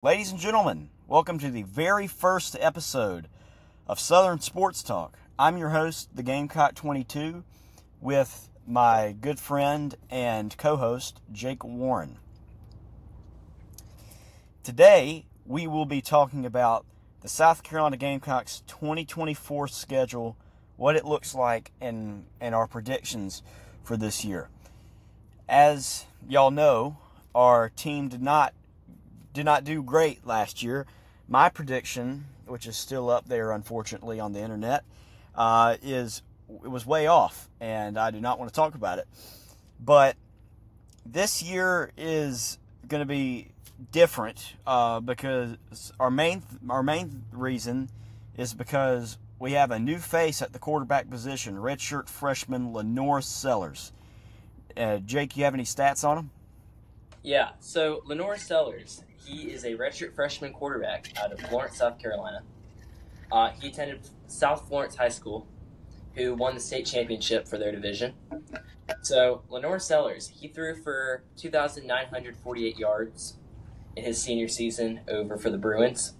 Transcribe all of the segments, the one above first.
Ladies and gentlemen, welcome to the very first episode of Southern Sports Talk. I'm your host, the Gamecock 22, with my good friend and co-host, Jake Warren. Today, we will be talking about the South Carolina Gamecocks 2024 schedule, what it looks like, and our predictions for this year. As y'all know, our team did not do great last year. My prediction, which is still up there unfortunately on the internet, it was way off, and I do not want to talk about it. But this year is going to be different because our main reason is because we have a new face at the quarterback position, redshirt freshman Lenore Sellers. Jake, you have any stats on him? Yeah, so Lenore Sellers, he is a redshirt freshman quarterback out of Florence, South Carolina. He attended South Florence High School, who won the state championship for their division. So Lenore Sellers, he threw for 2,948 yards in his senior season over for the Bruins,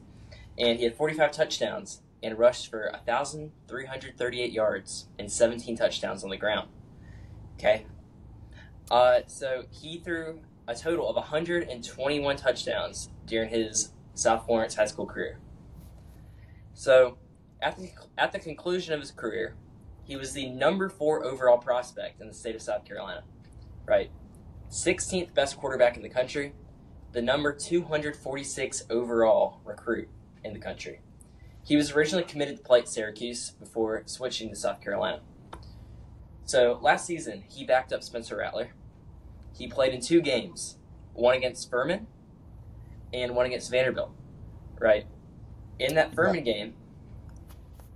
and he had 45 touchdowns and rushed for 1,338 yards and 17 touchdowns on the ground. Okay, so he threw a total of 121 touchdowns during his South Florence high school career. So, at the conclusion of his career, he was the number 4 overall prospect in the state of South Carolina, right? 16th best quarterback in the country, the number 246 overall recruit in the country. He was originally committed to play at Syracuse before switching to South Carolina. So, last season, he backed up Spencer Rattler. He played in 2 games, one against Furman and one against Vanderbilt, right? In that Furman game,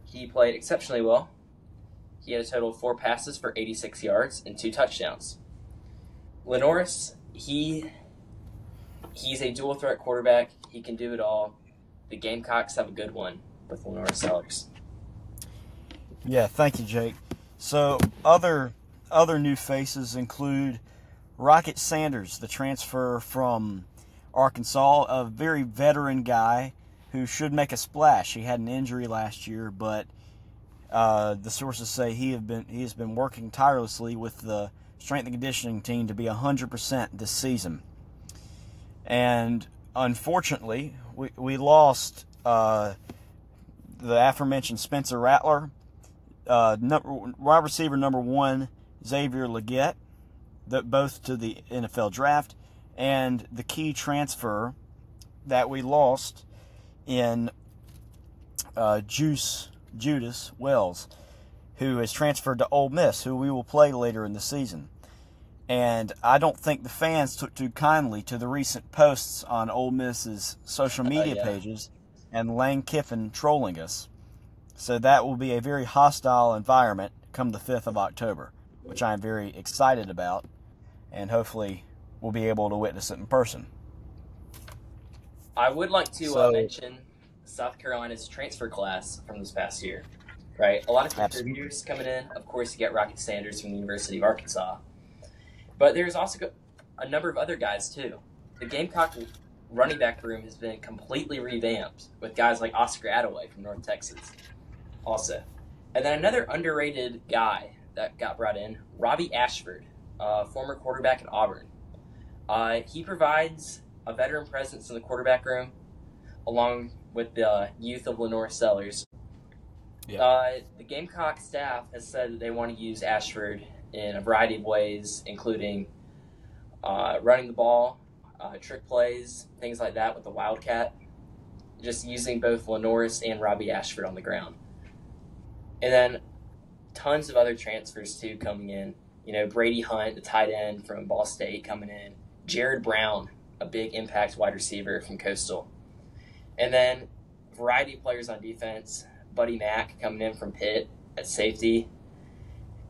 he played exceptionally well. He had a total of 4 passes for 86 yards and 2 touchdowns. Lenoris, he's a dual threat quarterback. He can do it all. The Gamecocks have a good one with Lenore Sellers. Yeah, thank you, Jake. So other new faces include Rocket Sanders, the transfer from Arkansas, a very veteran guy who should make a splash. He had an injury last year, but the sources say he has been working tirelessly with the strength and conditioning team to be 100% this season. And unfortunately, we lost the aforementioned Spencer Rattler, wide receiver number 1 Xavier Leggett, both to the NFL draft, and the key transfer that we lost in Judas Wells, who has transferred to Ole Miss, who we will play later in the season. And I don't think the fans took too kindly to the recent posts on Ole Miss's social media pages and Lane Kiffin trolling us. So that will be a very hostile environment come the 5th of October, which I am very excited about, and hopefully we'll be able to witness it in person. I would like to mention South Carolina's transfer class from this past year, right? A lot of contributors coming in. Of course, you get Rocket Sanders from the University of Arkansas. But there's also a number of other guys, too. The Gamecock running back room has been completely revamped with guys like Oscar Attaway from North Texas also. And then another underrated guy that got brought in, Robbie Ashford, former quarterback at Auburn. He provides a veteran presence in the quarterback room along with the youth of Lenore Sellers. Yeah. The Gamecock staff has said that they want to use Ashford in a variety of ways, including running the ball, trick plays, things like that with the Wildcat, just using both Lenoris and Robbie Ashford on the ground. And then tons of other transfers, too, coming in. You know, Brady Hunt, the tight end from Ball State, coming in. Jared Brown, a big impact wide receiver from Coastal. And then a variety of players on defense. Buddy Mack coming in from Pitt at safety.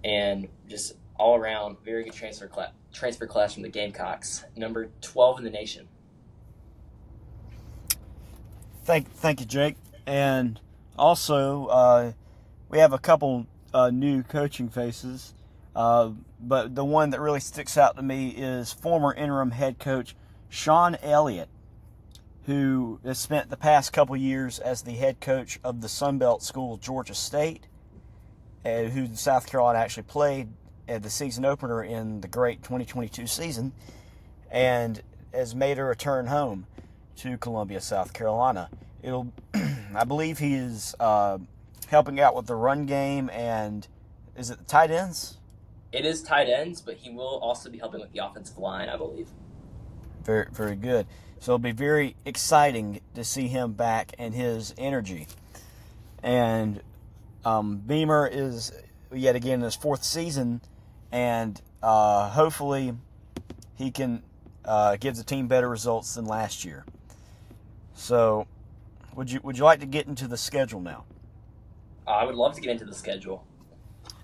And just all around, very good transfer class from the Gamecocks. Number 12 in the nation. Thank you, Jake. And also, we have a couple new coaching faces. But the one that really sticks out to me is former interim head coach Sean Elliott, who has spent the past couple years as the head coach of the Sun Belt school, Georgia State, who South Carolina actually played at the season opener in the great 2022 season, and has made a return home to Columbia, South Carolina. I believe he is helping out with the run game, and is it the tight ends? It is tight ends, but he will also be helping with the offensive line, I believe. Very, very good. So it'll be very exciting to see him back and his energy. And Beamer is yet again in his 4th season, and hopefully he can give the team better results than last year. So, would you like to get into the schedule now? I would love to get into the schedule.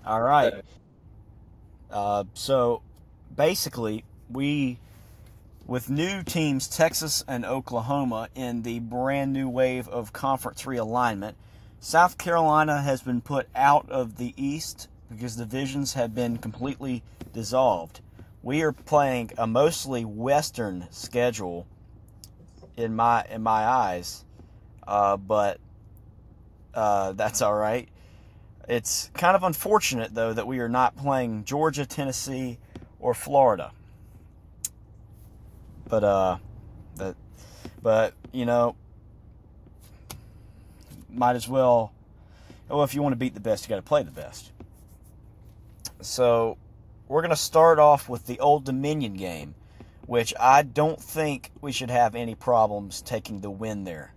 All right. So basically, with new teams Texas and Oklahoma in the brand new wave of Conference realignment, South Carolina has been put out of the East because divisions have been completely dissolved. We are playing a mostly Western schedule in my eyes, but that's all right. It's kind of unfortunate, though, that we are not playing Georgia, Tennessee, or Florida. But you know, might as well. Well, if you want to beat the best, you got to play the best. So we're going to start off with the Old Dominion game, which I don't think we should have any problems taking the win there.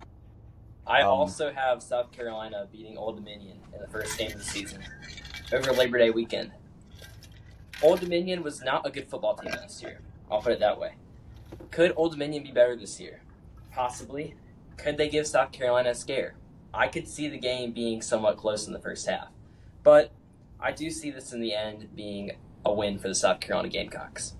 I also have South Carolina beating Old Dominion in the first game of the season over Labor Day weekend. Old Dominion was not a good football team last year. I'll put it that way. Could Old Dominion be better this year? Possibly. Could they give South Carolina a scare? I could see the game being somewhat close in the first half. But I do see this in the end being a win for the South Carolina Gamecocks.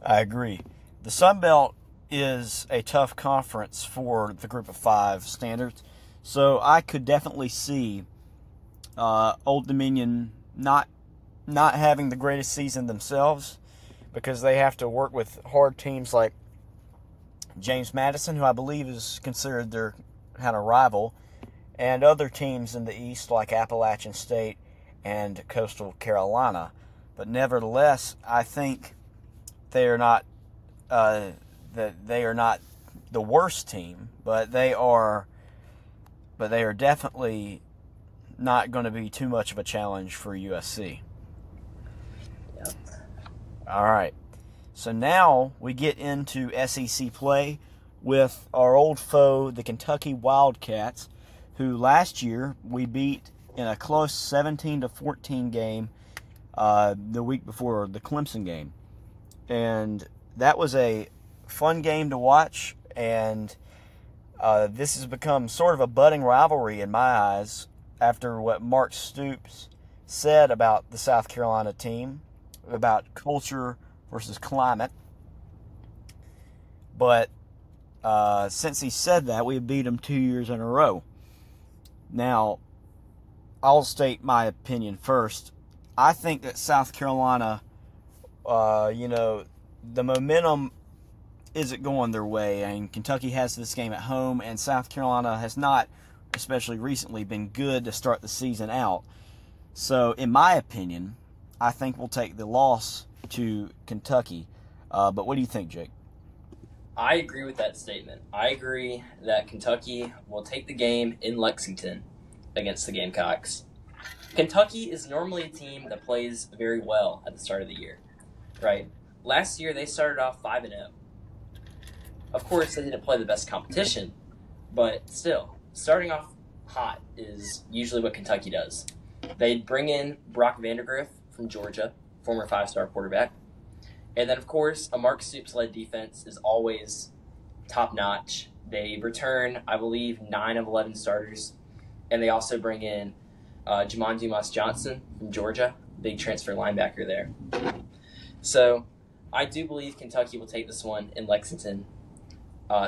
I agree. The Sun Belt is a tough conference for the Group of 5 standards, so I could definitely see Old Dominion not having the greatest season themselves, because they have to work with hard teams like James Madison, who I believe is considered their kind of rival, and other teams in the East like Appalachian State and Coastal Carolina. But nevertheless, I think they are not the worst team, but they are definitely not going to be too much of a challenge for USC. Yep. All right. So now we get into SEC play with our old foe, the Kentucky Wildcats, who last year we beat in a close 17-14 game the week before the Clemson game. And that was a fun game to watch, and this has become sort of a budding rivalry in my eyes after what Mark Stoops said about the South Carolina team, about culture versus climate. But since he said that, we beat him 2 years in a row. Now, I'll state my opinion first. I think that South Carolina, the momentum isn't going their way. I mean, Kentucky has this game at home, and South Carolina has not, especially recently, been good to start the season out. So, in my opinion, I think we'll take the loss to Kentucky. But what do you think, Jake? I agree with that statement. I agree that Kentucky will take the game in Lexington against the Gamecocks. Kentucky is normally a team that plays very well at the start of the year, right? Last year, they started off 5-0. Of course, they didn't play the best competition, but still, starting off hot is usually what Kentucky does. They bring in Brock Vandagriff from Georgia, former 5-star quarterback. And then, of course, a Mark Stoops-led defense is always top-notch. They return, I believe, 9 of 11 starters. And they also bring in Jamon Dumas-Johnson from Georgia, big transfer linebacker there. So I do believe Kentucky will take this one in Lexington,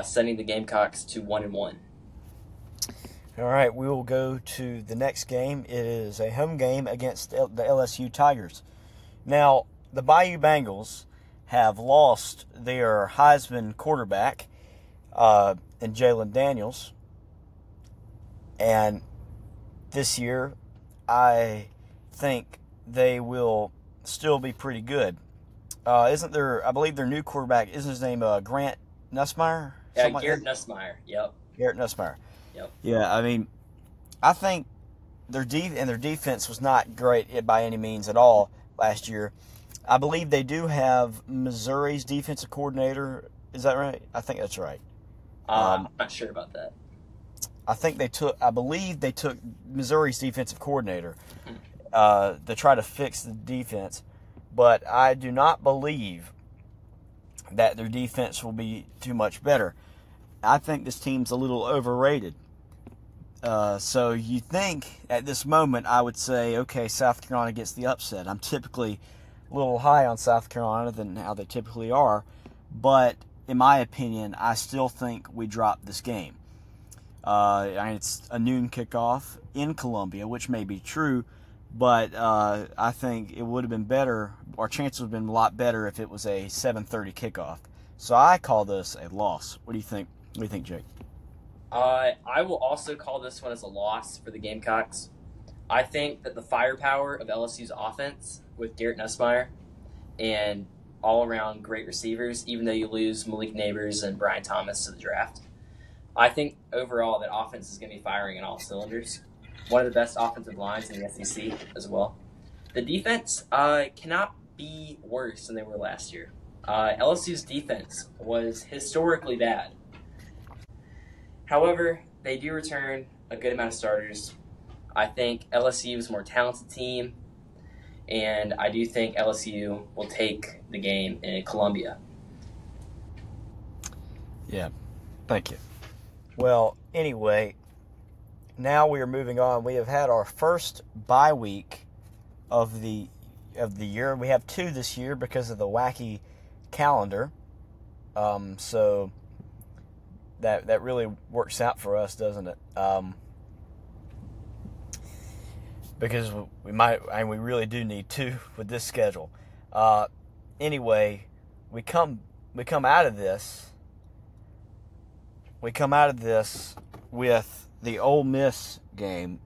sending the Gamecocks to 1-1. All right, we will go to the next game. It is a home game against the LSU Tigers. Now, the Bayou Bengals have lost their Heisman quarterback, and Jalen Daniels. And this year, I think they will still be pretty good. Isn't there, I believe their new quarterback, isn't his name Grant Nussmeier? Yeah, Garrett Nussmeier. Yep. Garrett Nussmeier. Yep. Yeah, I mean, I think their defense was not great by any means at all last year. I believe they do have Missouri's defensive coordinator. Is that right? I think that's right. I'm not sure about that. I believe they took Missouri's defensive coordinator to try to fix the defense. But I do not believe that their defense will be too much better. I think this team's a little overrated. So you think at this moment I would say, okay, South Carolina gets the upset. I'm typically a little high on South Carolina than how they typically are. But in my opinion, I still think we drop this game. It's a noon kickoff in Columbia, which may be true. But I think it would have been better, our chances would have been a lot better if it was a 7:30 kickoff. So I call this a loss. What do you think? What do you think, Jake? I will also call this one as a loss for the Gamecocks. I think that the firepower of LSU's offense with Garrett Nussmeier and all-around great receivers, even though you lose Malik Neighbors and Brian Thomas to the draft, I think overall that offense is going to be firing in all cylinders. One of the best offensive lines in the SEC as well. The defense cannot be worse than they were last year. LSU's defense was historically bad. However, they do return a good amount of starters. I think LSU is a more talented team, and I do think LSU will take the game in Columbia. Yeah, thank you. Well, anyway, now we are moving on. We have had our first bye week of the year. We have 2 this year because of the wacky calendar. So that really works out for us, doesn't it? Because we really do need 2 with this schedule. Anyway, we come out of this. We come out of this with the Ole Miss game,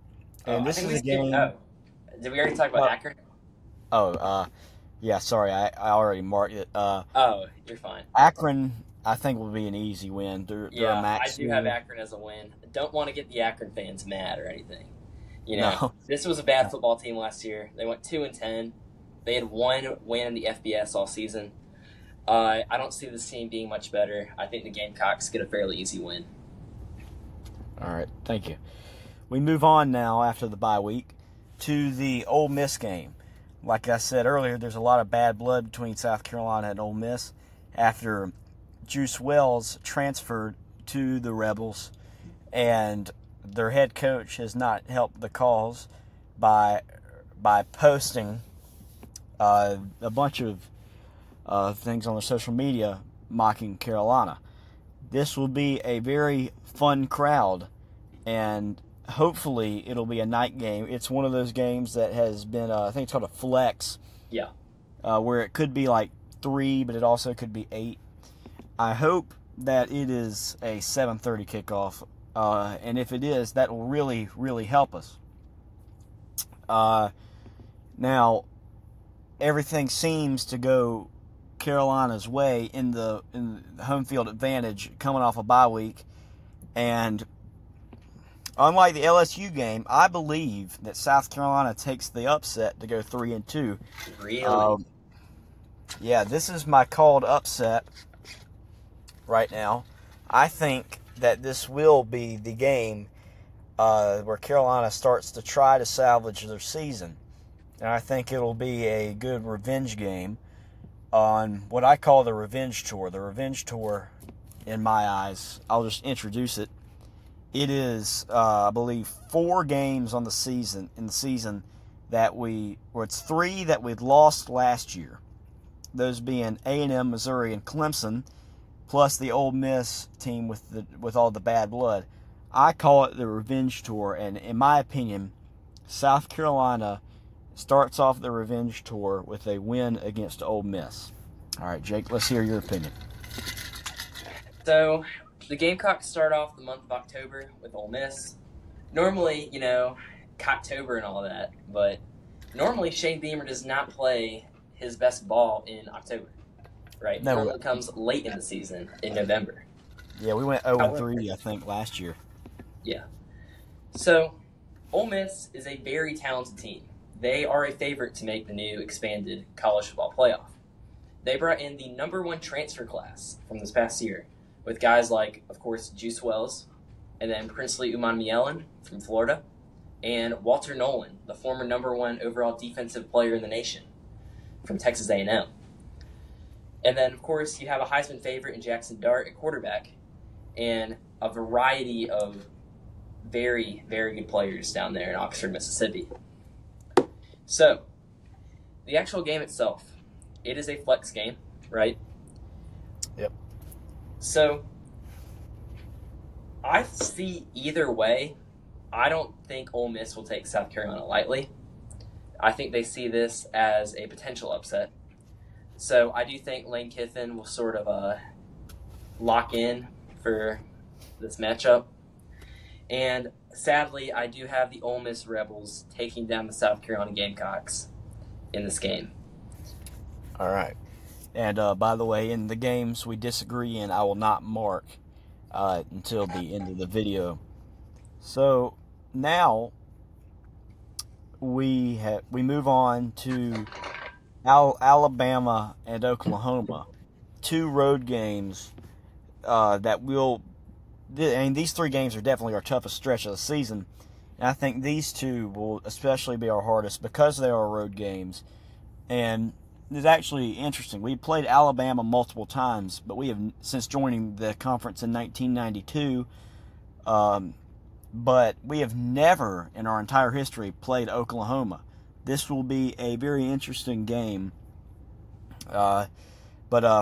and this is a game. Did we already talk about Akron? Yeah. Sorry, I already marked it. You're fine. Akron, I think, will be an easy win. They're a max I do have Akron as a win. Don't want to get the Akron fans mad or anything. This was a bad football team last year. They went 2-10. They had 1 win in the FBS all season. I don't see this team being much better. I think the Gamecocks get a fairly easy win. All right, thank you. We move on now after the bye week to the Ole Miss game. Like I said earlier, there's a lot of bad blood between South Carolina and Ole Miss after Juice Wells transferred to the Rebels, and their head coach has not helped the cause by posting a bunch of things on their social media mocking Carolina. This will be a very fun crowd, and hopefully it'll be a night game. It's one of those games that has been, I think it's called a flex. Yeah. Where it could be like 3, but it also could be 8. I hope that it is a 7:30 kickoff, and if it is, that will really, really help us. Now, everything seems to go Carolina's way in the home field advantage coming off a bye week, and unlike the LSU game, I believe that South Carolina takes the upset to go 3-2. Really? Yeah, this is my called upset right now. I think that this will be the game where Carolina starts to try to salvage their season, and I think it'll be a good revenge game on what I call the revenge tour. The revenge tour, in my eyes, I'll just introduce it. It is, I believe, 4 games in the season it's 3 that we'd lost last year. Those being A&M, Missouri, and Clemson, plus the Ole Miss team with all the bad blood. I call it the revenge tour, and in my opinion, South Carolina starts off the revenge tour with a win against Ole Miss. All right, Jake, let's hear your opinion. So, the Gamecocks start off the month of October with Ole Miss. Normally, Cocktober and all that, but normally Shane Beamer does not play his best ball in October, right? It No, normally comes late in the season, in November. yeah, we went 0-3, I think, last year. Yeah. So, Ole Miss is a very talented team. They are a favorite to make the new expanded college football playoff. They brought in the number 1 transfer class from this past year, with guys like, of course, Juice Wells, and then Princely Umanmielen from Florida, and Walter Nolan, the former number 1 overall defensive player in the nation from Texas A&M. And then, of course, you have a Heisman favorite in Jackson Dart at quarterback, and a variety of very, very good players down there in Oxford, Mississippi. So, the actual game itself, it is a flex game, right? Yep. So, I see either way. I don't think Ole Miss will take South Carolina lightly. I think they see this as a potential upset. So, I do think Lane Kiffin will sort of lock in for this matchup. And sadly, I do have the Ole Miss Rebels taking down the South Carolina Gamecocks in this game. All right. And by the way, in the games we disagree in, I will not mark until the end of the video. So now we move on to Alabama and Oklahoma, 2 road games that will. I mean, these 3 games are definitely our toughest stretch of the season. And I think these 2 will especially be our hardest because they are road games. And it's actually interesting. We played Alabama multiple times, but we have, since joining the conference in 1992, but we have never in our entire history played Oklahoma. This will be a very interesting game. But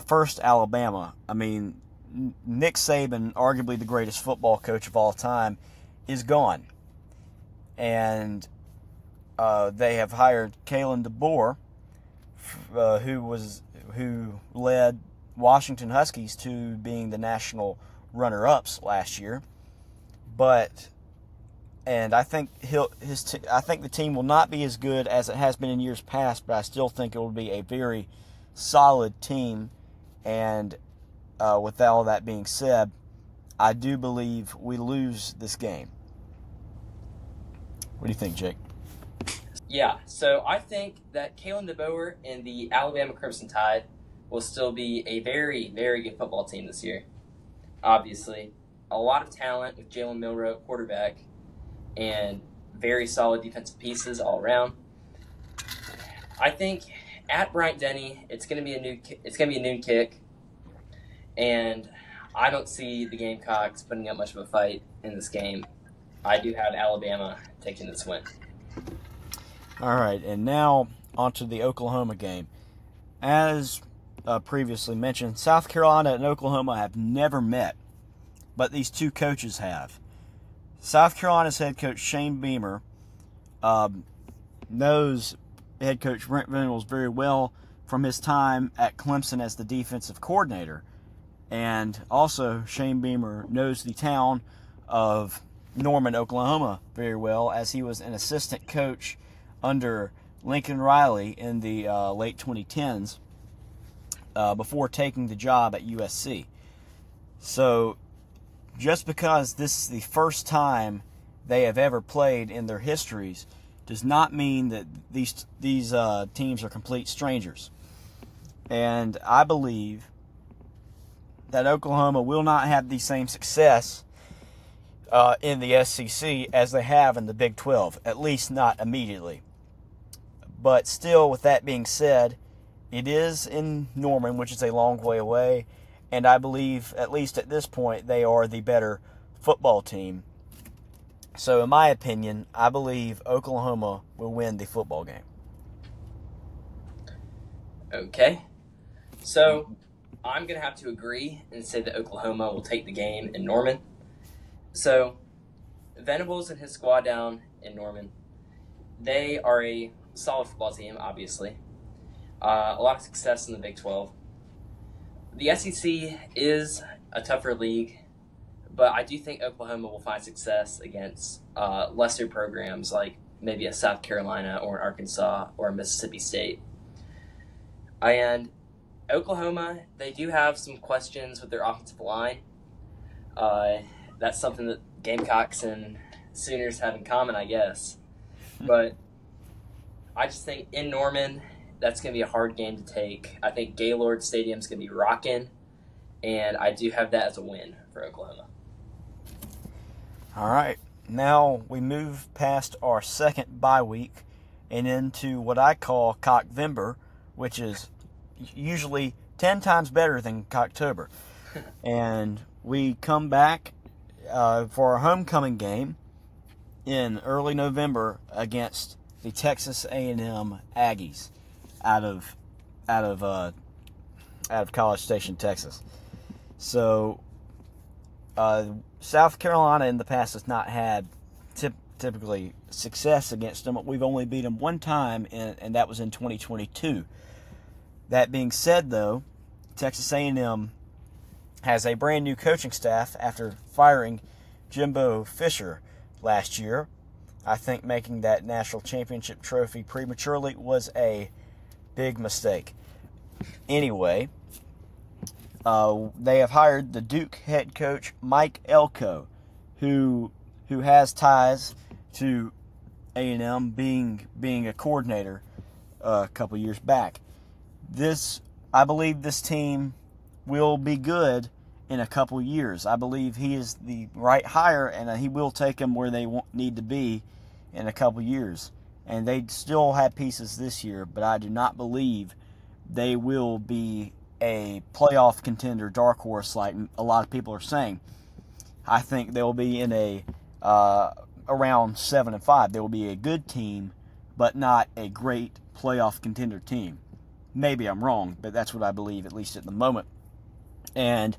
first, Alabama. I mean, Nick Saban, arguably the greatest football coach of all time, is gone. And they have hired Kalen DeBoer, who led Washington Huskies to being the national runner-ups last year. And I think I think the team will not be as good as it has been in years past, but I still think it will be a very solid team. And with all that being said, I do believe we lose this game. What do you think, Jake? Yeah, so I think that Kalen DeBoer and the Alabama Crimson Tide will still be a very, very good football team this year. Obviously, a lot of talent with Jalen Milroe at quarterback and very solid defensive pieces all around. I think at Bryant-Denny, it's going to be a noon kick, and I don't see the Gamecocks putting up much of a fight in this game. I do have Alabama taking this win. All right, and now onto the Oklahoma game. As previously mentioned, South Carolina and Oklahoma have never met, but these 2 coaches have. South Carolina's head coach Shane Beamer knows head coach Brent Venables very well from his time at Clemson as the defensive coordinator. And also, Shane Beamer knows the town of Norman, Oklahoma very well, as he was an assistant coach under Lincoln Riley in the late 2010s before taking the job at USC. So just because this is the first time they have ever played in their histories does not mean that these teams are complete strangers. And I believe that Oklahoma will not have the same success in the SEC as they have in the Big 12, at least not immediately. But still, with that being said, it is in Norman, which is a long way away, and I believe, at least at this point, they are the better football team. So, in my opinion, I believe Oklahoma will win the football game. Okay. So, I'm going to have to agree and say that Oklahoma will take the game in Norman. So, Venables and his squad down in Norman, they are a solid football team, obviously. A lot of success in the Big 12. The SEC is a tougher league, But I do think Oklahoma will find success against lesser programs like maybe a South Carolina or an Arkansas or a Mississippi State. And Oklahoma, they do have some questions with their offensive line. That's something that Gamecocks and Sooners have in common, I guess. But I just think in Norman, that's going to be a hard game to take. I think Gaylord Stadium's going to be rocking, and I do have that as a win for Oklahoma. All right. Now we move past our second bye week and into what I call Cockvember, which is usually 10 times better than Cocktober. And we come back for our homecoming game in early November against the Texas A&M Aggies out of College Station, Texas. So South Carolina in the past has not had typically success against them. We've only beat them one time, and that was in 2022. That being said, though, Texas A&M has a brand new coaching staff after firing Jimbo Fisher last year. I think making that national championship trophy prematurely was a big mistake. Anyway, they have hired the Duke head coach Mike Elko, who has ties to A&M, being a coordinator a couple years back. I believe this team will be good in a couple years. I believe he is the right hire, and he will take them where they need to be in a couple years. And they still have pieces this year, but I do not believe they will be a playoff contender, dark horse, like a lot of people are saying. I think they'll be in a around 7-5. They will be a good team, but not a great playoff contender team. Maybe I'm wrong, but that's what I believe, at least at the moment. And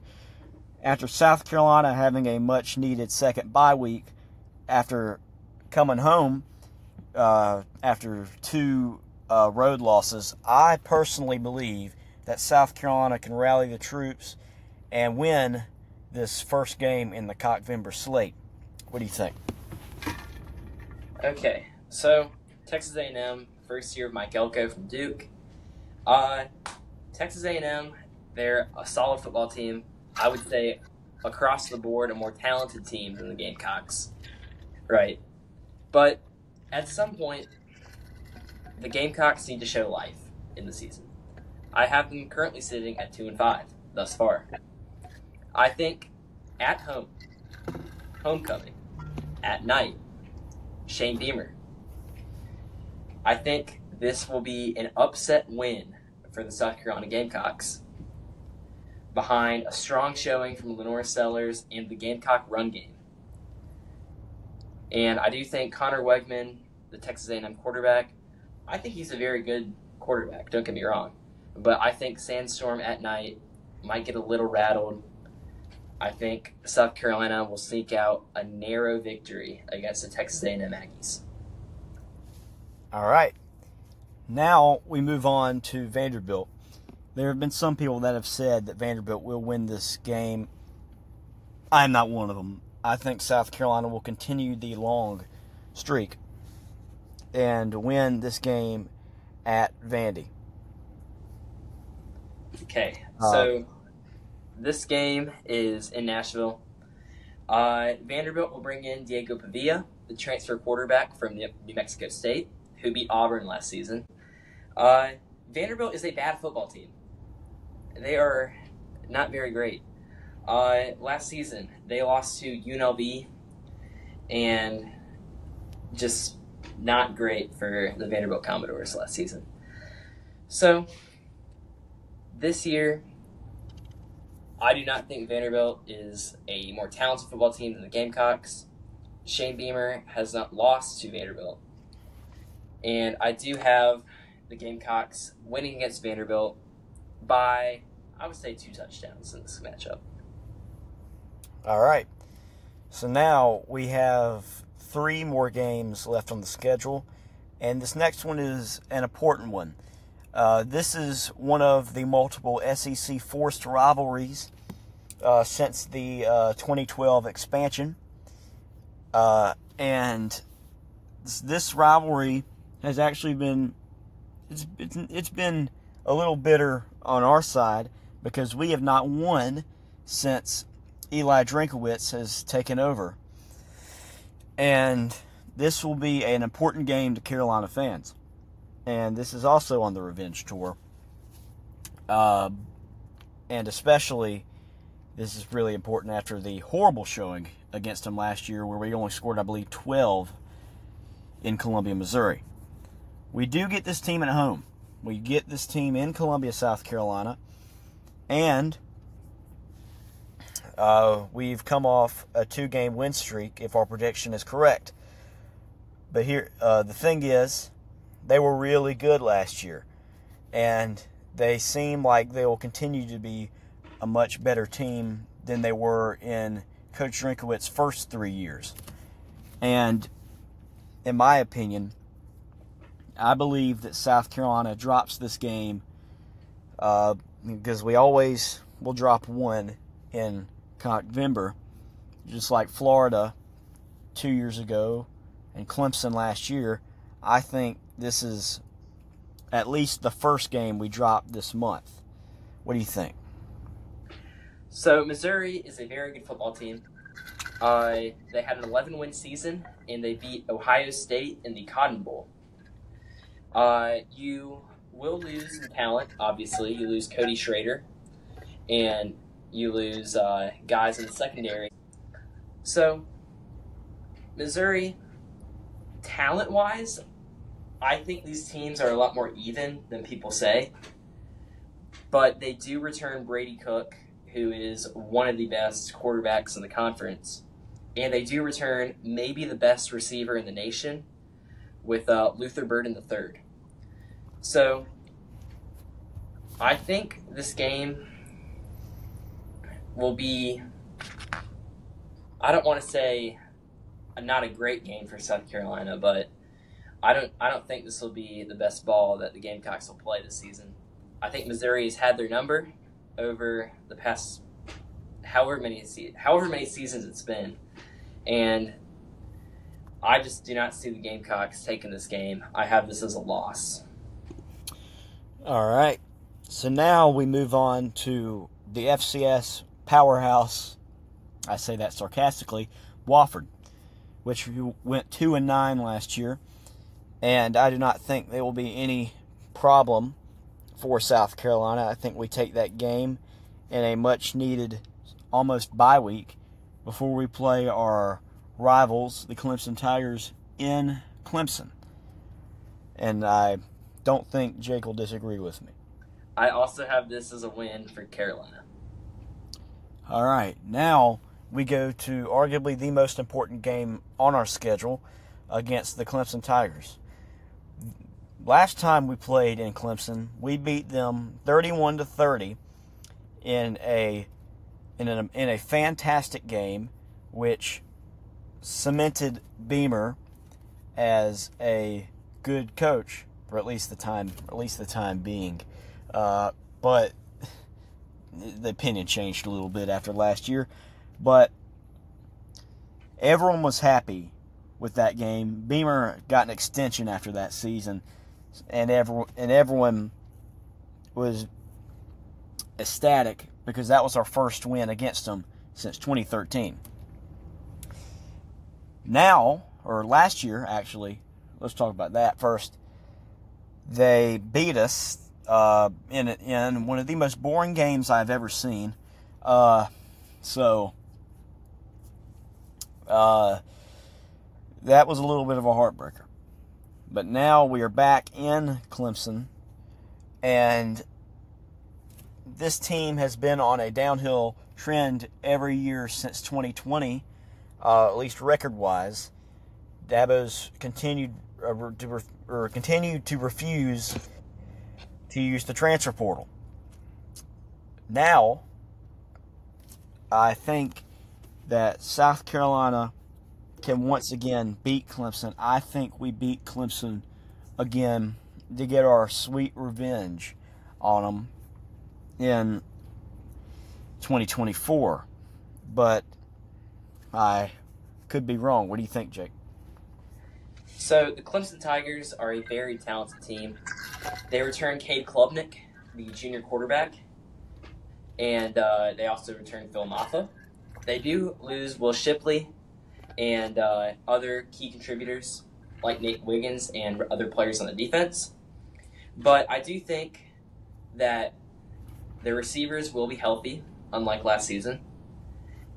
after South Carolina having a much-needed second bye week, after coming home after two road losses, I personally believe that South Carolina can rally the troops and win this first game in the Cockvember slate. What do you think? Okay, so Texas A&M, first year of Mike Elko from Duke. Texas A&M, they're a solid football team. I would say across the board a more talented team than the Gamecocks, right? But at some point, the Gamecocks need to show life in the season. I have them currently sitting at 2-5 thus far. I think at home, homecoming, at night, Shane Beamer. I think this will be an upset win for the South Carolina Gamecocks behind a strong showing from Lenore Sellers and the Gamecock run game. And I do think Connor Wegman, the Texas A&M quarterback, I think he's a very good quarterback, don't get me wrong. But I think Sandstorm at night might get a little rattled. I think South Carolina will sneak out a narrow victory against the Texas A&M Aggies. All right. Now we move on to Vanderbilt. There have been some people that have said that Vanderbilt will win this game. I'm not one of them. I think South Carolina will continue the long streak and win this game at Vandy. Okay, so this game is in Nashville. Vanderbilt will bring in Diego Pavia, the transfer quarterback from New Mexico State, who beat Auburn last season. Vanderbilt is a bad football team. They are not very great. Last season, they lost to UNLV, and just not great for the Vanderbilt Commodores last season. So, this year, I do not think Vanderbilt is a more talented football team than the Gamecocks. Shane Beamer has not lost to Vanderbilt. And I do have the Gamecocks winning against Vanderbilt by, I would say, 2 touchdowns in this matchup. All right. So now we have 3 more games left on the schedule, and this next one is an important one. This is one of the multiple SEC forced rivalries since the 2012 expansion. And this rivalry has actually been it's been a little bitter on our side because we have not won since Eli Drinkowitz has taken over. And this will be an important game to Carolina fans. And this is also on the revenge tour. And especially, this is really important after the horrible showing against them last year where we only scored, I believe, 12 in Columbia, Missouri. We do get this team at home. We get this team in Columbia, South Carolina. And we've come off a 2-game win streak, if our prediction is correct. But here, the thing is, they were really good last year. And they seem like they will continue to be a much better team than they were in Coach Drinkowitz's first 3 years. And in my opinion, I believe that South Carolina drops this game because we always will drop one in November, just like Florida 2 years ago and Clemson last year. I think this is at least the first game we dropped this month. What do you think? So Missouri is a very good football team. They had an 11-win season, and they beat Ohio State in the Cotton Bowl. You will lose in talent, obviously. You lose Cody Schrader, and you lose guys in the secondary. So, Missouri, talent-wise, I think these teams are a lot more even than people say. But they do return Brady Cook, who is one of the best quarterbacks in the conference. And they do return maybe the best receiver in the nation with Luther Burden III. So, I think this game will be, I don't want to say not a great game for South Carolina, but I don't think this will be the best ball that the Gamecocks will play this season. I think Missouri has had their number over the past however many seasons it's been, and I just do not see the Gamecocks taking this game. I have this as a loss. All right. So now we move on to the FCS powerhouse, I say that sarcastically, Wofford, which went 2-9 last year. And I do not think there will be any problem for South Carolina. I think we take that game in a much-needed, almost bye week before we play our rivals, the Clemson Tigers, in Clemson. And I don't think Jake will disagree with me. I also have this as a win for Carolina. All right, now we go to arguably the most important game on our schedule against the Clemson Tigers. Last time we played in Clemson, we beat them 31-30 in a fantastic game, which cemented Beamer as a good coach for at least the time being. But the opinion changed a little bit after last year. But everyone was happy with that game. Beamer got an extension after that season, and everyone was ecstatic because that was our first win against them since 2013. Now, or last year actually, let's talk about that first. They beat us in one of the most boring games I've ever seen. That was a little bit of a heartbreaker. But now we are back in Clemson, and this team has been on a downhill trend every year since 2020, at least record-wise. Dabo's continued to refuse to use the transfer portal. Now, I think that South Carolina can once again beat Clemson. I think we beat Clemson again to get our sweet revenge on them in 2024. But I could be wrong. What do you think, Jake? So the Clemson Tigers are a very talented team. They return Cade Klubnik, the junior quarterback, and they also return Phil Maffa. They do lose Will Shipley and other key contributors like Nate Wiggins and other players on the defense. But I do think that the receivers will be healthy, unlike last season.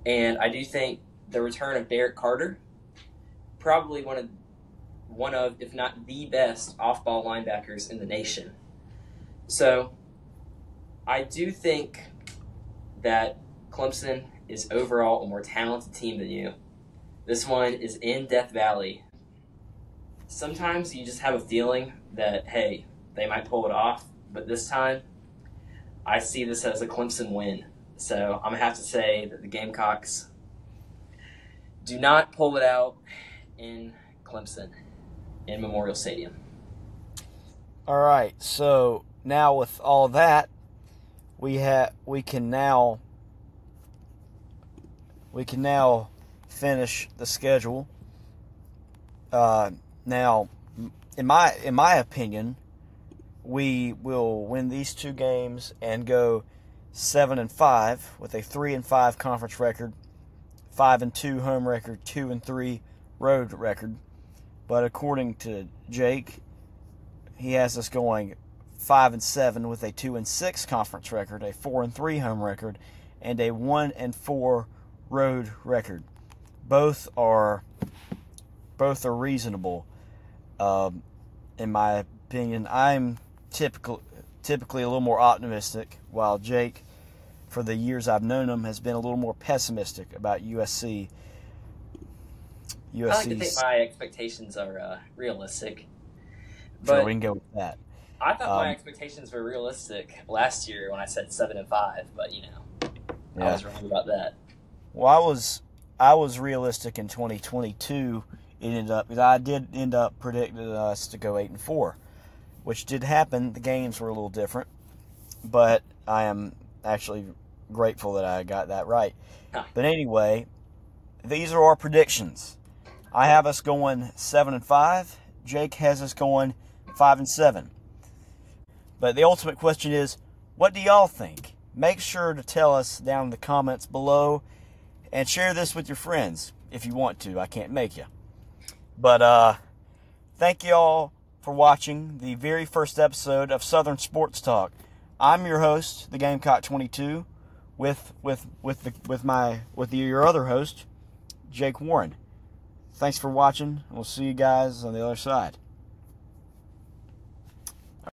And I do think the return of Derek Carter, probably one of, if not the best, off-ball linebackers in the nation. So I do think that Clemson is overall a more talented team than you. This one is in Death Valley. Sometimes you just have a feeling that, hey, they might pull it off, but this time I see this as a Clemson win. So I'm going to have to say that the Gamecocks do not pull it out in Clemson, in Memorial Stadium. All right, so now with all that, we can now finish the schedule. Now, in my opinion, we will win these two games and go 7-5 with a 3-5 conference record, 5-2 home record, 2-3 road record. But according to Jake, he has us going 5-7 with a 2-6 conference record, a 4-3 home record, and a 1-4 road record. Both are reasonable, in my opinion. I'm typically a little more optimistic, while Jake, for the years I've known him, has been a little more pessimistic about USC. I like to think my expectations are realistic. But we can go with that. I thought my expectations were realistic last year when I said 7-5, but I was wrong about that. Well, I was realistic in 2022. I did end up predicting us to go 8-4, which did happen. The games were a little different, but I am actually grateful that I got that right. But anyway, these are our predictions. I have us going 7-5. Jake has us going 5-7. But the ultimate question is, what do y'all think? Make sure to tell us down in the comments below, and share this with your friends if you want to. I can't make you. But thank you all for watching the very first episode of Southern Sports Talk. I'm your host, the Gamecock 22, with your other host, Jake Warren. Thanks for watching. We'll see you guys on the other side.